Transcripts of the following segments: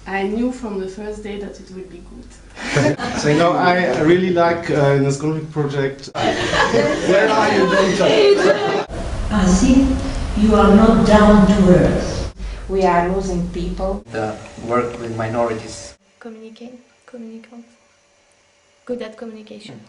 I knew from the first day that it would be good. So you know, I really like in this Grundtvig project. Where are you, Doctor? Ainsi, you are not down to earth. We are losing people. The work with minorities. Communicant. Good at communication.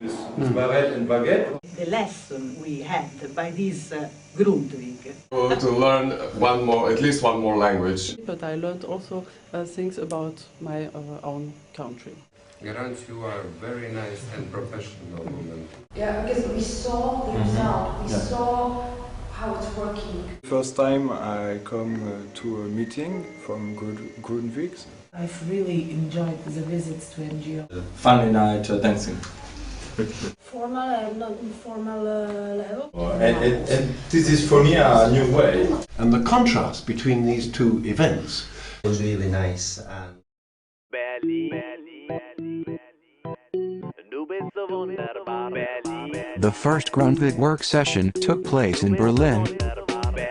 The lesson we had by this Grundtvig. To learn at least one more language. But I learned also things about my own country. Grant, you are very nice and professional woman. Yeah, because we saw the result. We saw how it's working. First time I come to a meeting from Grundtvig. I've really enjoyed the visits to NGO. Funny night dancing. Formal and non-informal level. And this is for me a new way. And the contrast between these two events was really nice. The first Grundtvig work session took place in Berlin.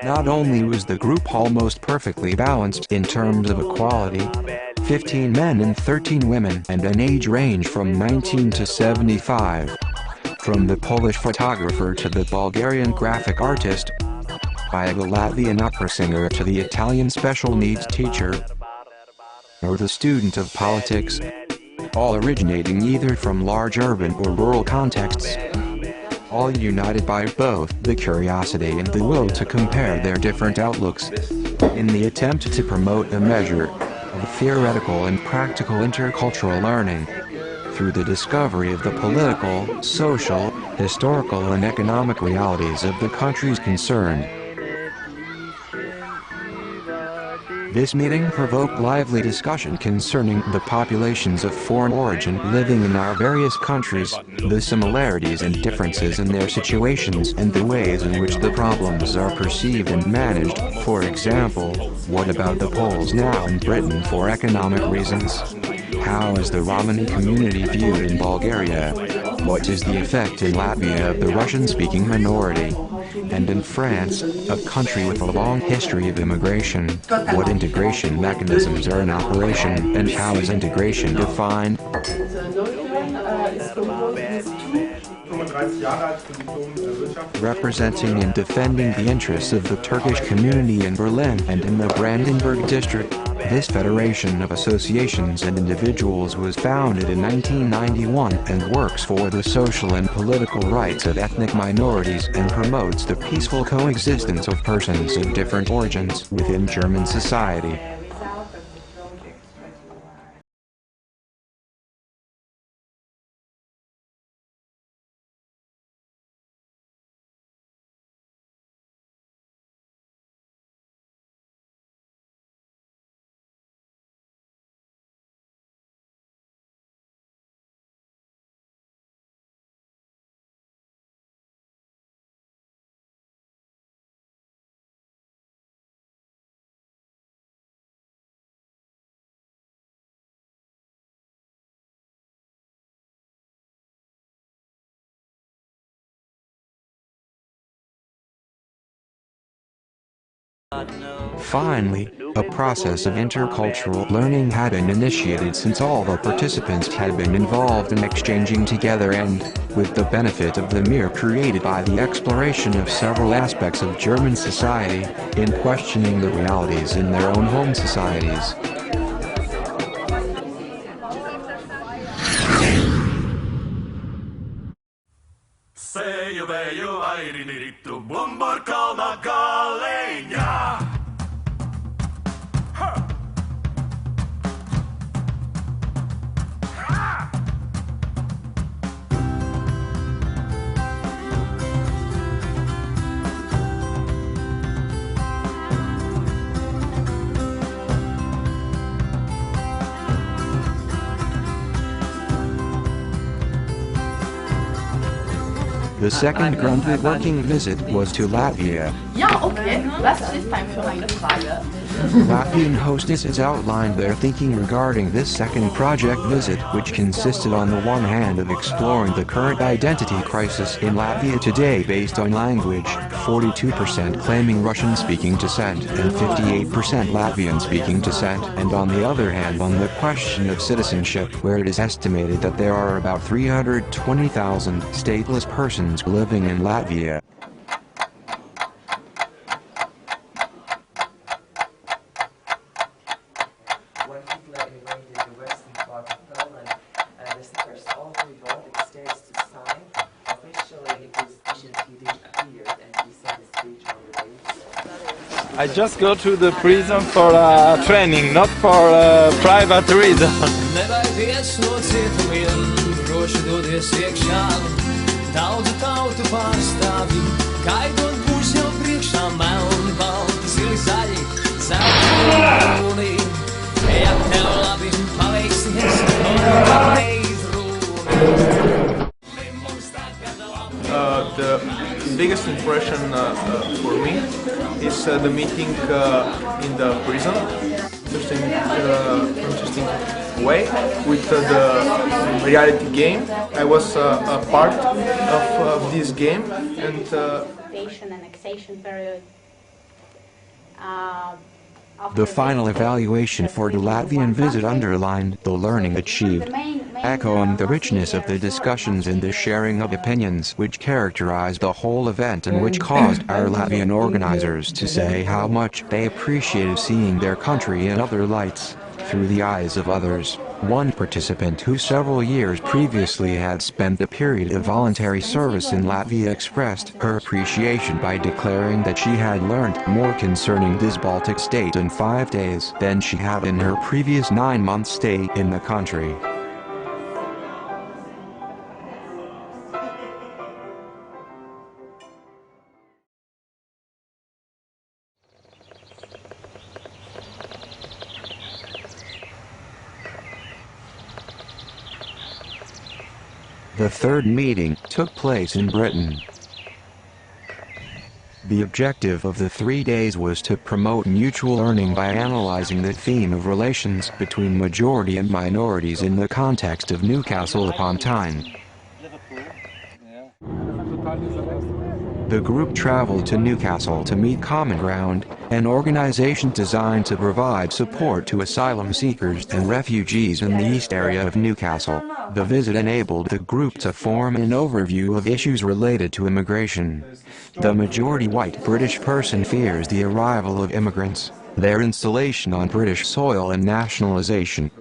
Not only was the group almost perfectly balanced in terms of equality, 15 men and 13 women, and an age range from 19 to 75. From the Polish photographer to the Bulgarian graphic artist, by the Latvian opera singer to the Italian special needs teacher, or the student of politics, all originating either from large urban or rural contexts, all united by both the curiosity and the will to compare their different outlooks, in the attempt to promote a measure of theoretical and practical intercultural learning, through the discovery of the political, social, historical and economic realities of the countries concerned. This meeting provoked lively discussion concerning the populations of foreign origin living in our various countries, the similarities and differences in their situations and the ways in which the problems are perceived and managed. For example, what about the Poles now in Britain for economic reasons? How is the Romani community viewed in Bulgaria? What is the effect in Latvia of the Russian-speaking minority? And in France, a country with a long history of immigration, what integration mechanisms are in operation and how is integration defined? Representing and defending the interests of the Turkish community in Berlin and in the Brandenburg district, this federation of associations and individuals was founded in 1991 and works for the social and political rights of ethnic minorities and promotes the peaceful coexistence of persons of different origins within German society. Finally, a process of intercultural learning had been initiated since all the participants had been involved in exchanging together and, with the benefit of the mirror created by the exploration of several aspects of German society, in questioning the realities in their own home societies. The second Grundtvig working visit was to Latvia. Ja, okay. Was ist time für eine Frage? Latvian hostesses outlined their thinking regarding this second project visit, which consisted on the one hand of exploring the current identity crisis in Latvia today based on language, 42% claiming Russian-speaking descent and 58% Latvian-speaking descent, and on the other hand on the question of citizenship, where it is estimated that there are about 320,000 stateless persons living in Latvia. When people emigrated in the western part of Poland, the first authority Baltic states to sign, officially it was issued, he did appear and he said a speech on the base. I just go to the prison for training, not for private reason. The biggest impression for me is the meeting in the prison. Interesting way with the reality game. I was a part of this game, and annexation period. The final evaluation for the Latvian visit underlined the learning achieved, echoing the richness of the discussions and the sharing of opinions which characterized the whole event and which caused our Latvian organizers to say how much they appreciated seeing their country in other lights, through the eyes of others. One participant who several years previously had spent a period of voluntary service in Latvia expressed her appreciation by declaring that she had learned more concerning this Baltic state in 5 days than she had in her previous 9-month stay in the country. The third meeting took place in Britain. The objective of the 3 days was to promote mutual learning by analyzing the theme of relations between majority and minorities in the context of Newcastle upon Tyne. The group traveled to Newcastle to meet Common Ground, an organization designed to provide support to asylum seekers and refugees in the east area of Newcastle. The visit enabled the group to form an overview of issues related to immigration. The majority white British person fears the arrival of immigrants, their installation on British soil and nationalization.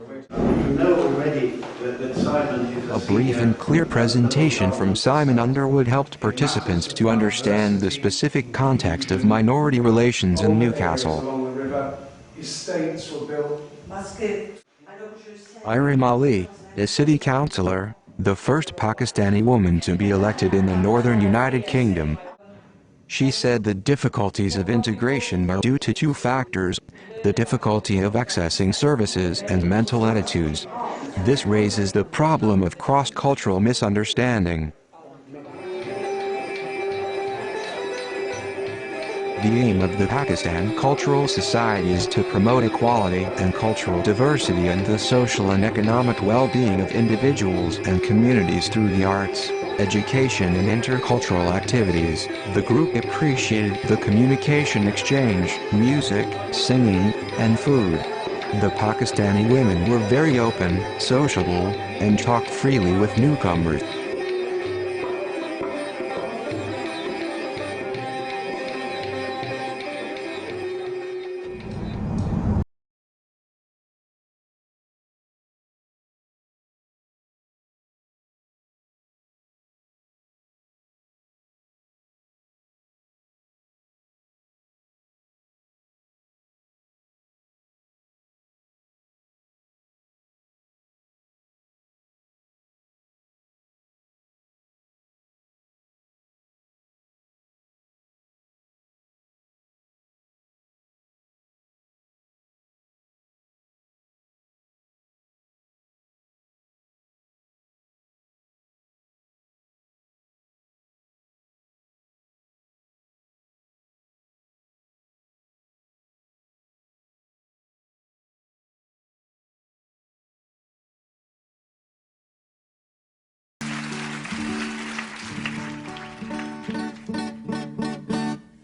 A brief and clear presentation from Simon Underwood helped participants to understand the specific context of minority relations in Newcastle. Iram Ali, a city councillor, the first Pakistani woman to be elected in the northern United Kingdom. She said the difficulties of integration are due to 2 factors: the difficulty of accessing services and mental attitudes. This raises the problem of cross-cultural misunderstanding. The aim of the Pakistan Cultural Society is to promote equality and cultural diversity and the social and economic well-being of individuals and communities through the arts, education and intercultural activities. The group appreciated the communication exchange, music, singing, and food. The Pakistani women were very open, sociable, and talked freely with newcomers.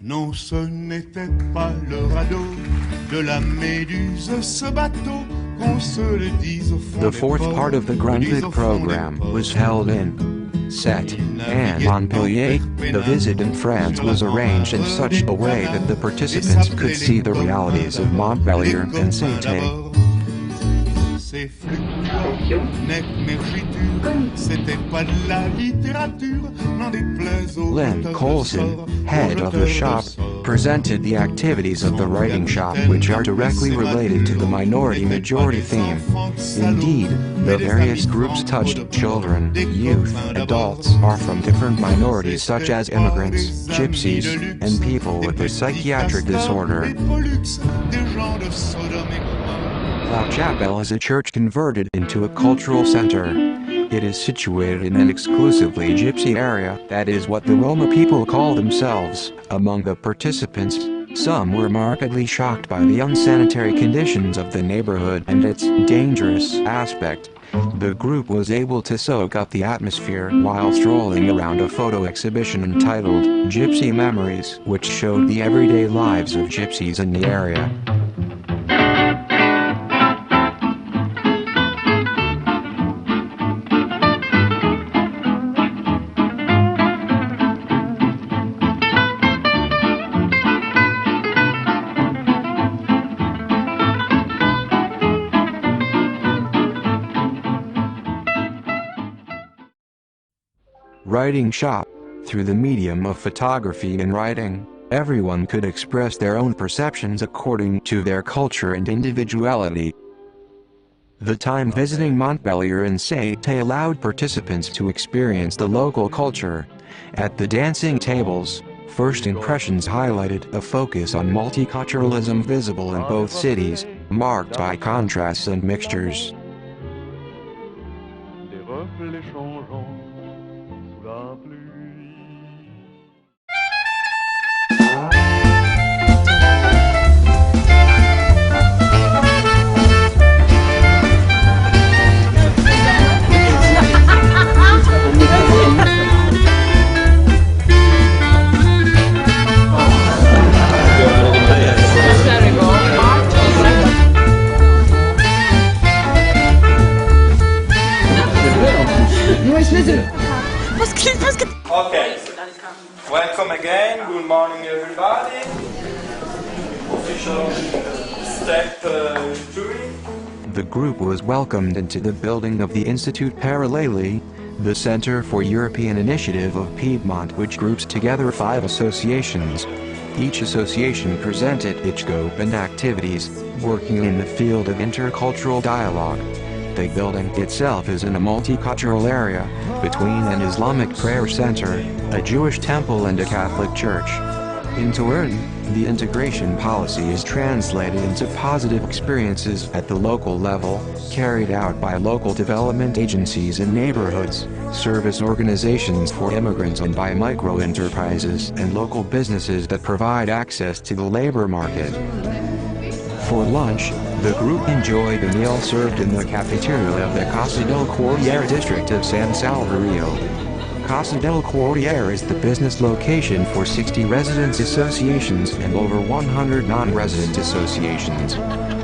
Non, ce n'était pas le radeau de la méduse, ce bateau, qu'on se le dise au fond. The fourth part of the Grundtvig program was held in Sept and Montpellier. The visit in France was arranged in such a way that the participants could see the realities of Montpellier and Sept. Len Colson, head of the shop, presented the activities of the writing shop which are directly related to the minority-majority theme. Indeed, the various groups touched children, youth, adults are from different minorities such as immigrants, gypsies, and people with a psychiatric disorder. La Chapelle is a church converted into a cultural center. It is situated in an exclusively gypsy area, that is what the Roma people call themselves. Among the participants, some were markedly shocked by the unsanitary conditions of the neighborhood and its dangerous aspect. The group was able to soak up the atmosphere while strolling around a photo exhibition entitled Gypsy Memories, which showed the everyday lives of gypsies in the area. Writing shop. Through the medium of photography and writing, everyone could express their own perceptions according to their culture and individuality. The time visiting Montpellier and Sept allowed participants to experience the local culture. At the dancing tables, first impressions highlighted a focus on multiculturalism visible in both cities, marked by contrasts and mixtures. Okay, welcome again, good morning everybody. Official step 3. The group was welcomed into the building of the Institute Paralleli, the Center for European Initiative of Piedmont, which groups together 5 associations. Each association presented its scope and activities, working in the field of intercultural dialogue. The building itself is in a multicultural area, between an Islamic prayer center, a Jewish temple and a Catholic church. In turn, the integration policy is translated into positive experiences at the local level, carried out by local development agencies in neighborhoods, service organizations for immigrants and by micro-enterprises and local businesses that provide access to the labor market. For lunch, the group enjoyed a meal served in the cafeteria of the Casa del Corriere district of San Salvario. Casa del Corriere is the business location for 60 residents associations and over 100 non-resident associations.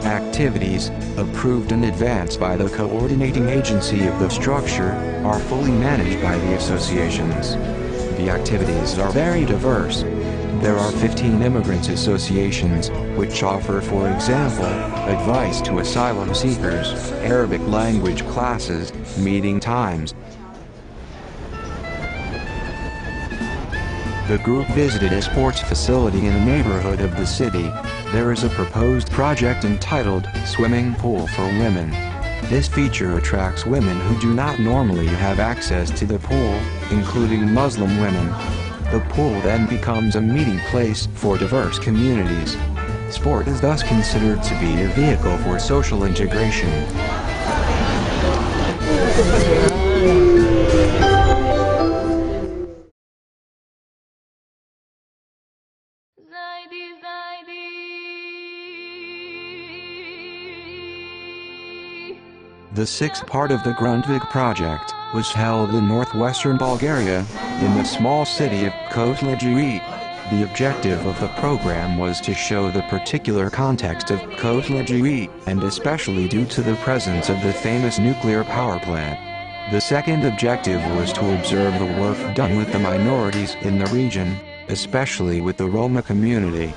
Activities, approved in advance by the coordinating agency of the structure, are fully managed by the associations. The activities are very diverse. There are 15 immigrants associations, which offer, for example, advice to asylum seekers, Arabic language classes, meeting times. The group visited a sports facility in a neighborhood of the city. There is a proposed project entitled Swimming Pool for Women. This feature attracts women who do not normally have access to the pool, including Muslim women. The pool then becomes a meeting place for diverse communities. Sport is thus considered to be a vehicle for social integration. The sixth part of the Grundtvig project was held in northwestern Bulgaria, in the small city of Kozloduy. The objective of the program was to show the particular context of Côte-Lejeune, and especially due to the presence of the famous nuclear power plant. The second objective was to observe the work done with the minorities in the region, especially with the Roma community.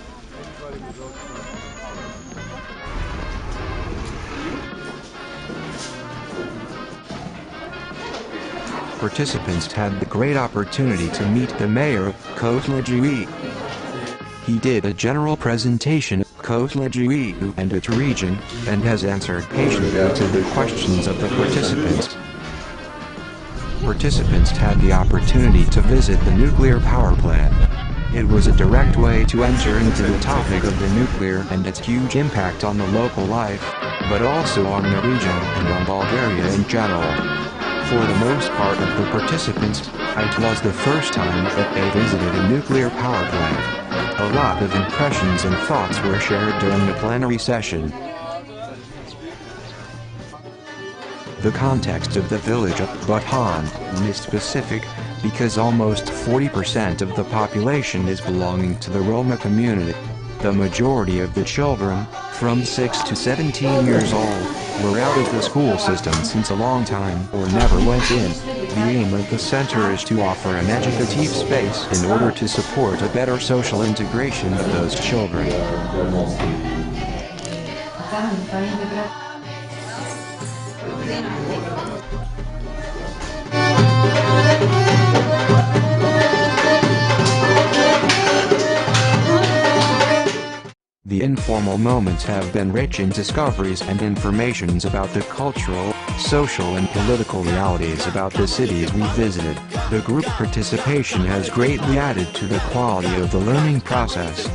Participants had the great opportunity to meet the mayor of Côte-Lejeune. He did a general presentation of Côte-Lejeune and its region, and has answered patiently to the questions of the participants. Participants had the opportunity to visit the nuclear power plant. It was a direct way to enter into the topic of the nuclear and its huge impact on the local life, but also on the region and on Bulgaria in general. For the most part of the participants, it was the first time that they visited a nuclear power plant. A lot of impressions and thoughts were shared during the plenary session. The context of the village of Buton is specific, because almost 40% of the population is belonging to the Roma community. The majority of the children, from 6 to 17 years old, were out of the school system since a long time or never went in. The aim of the center is to offer an educative space in order to support a better social integration of those children. The informal moments have been rich in discoveries and informations about the cultural, social and political realities about the cities we visited. The group participation has greatly added to the quality of the learning process.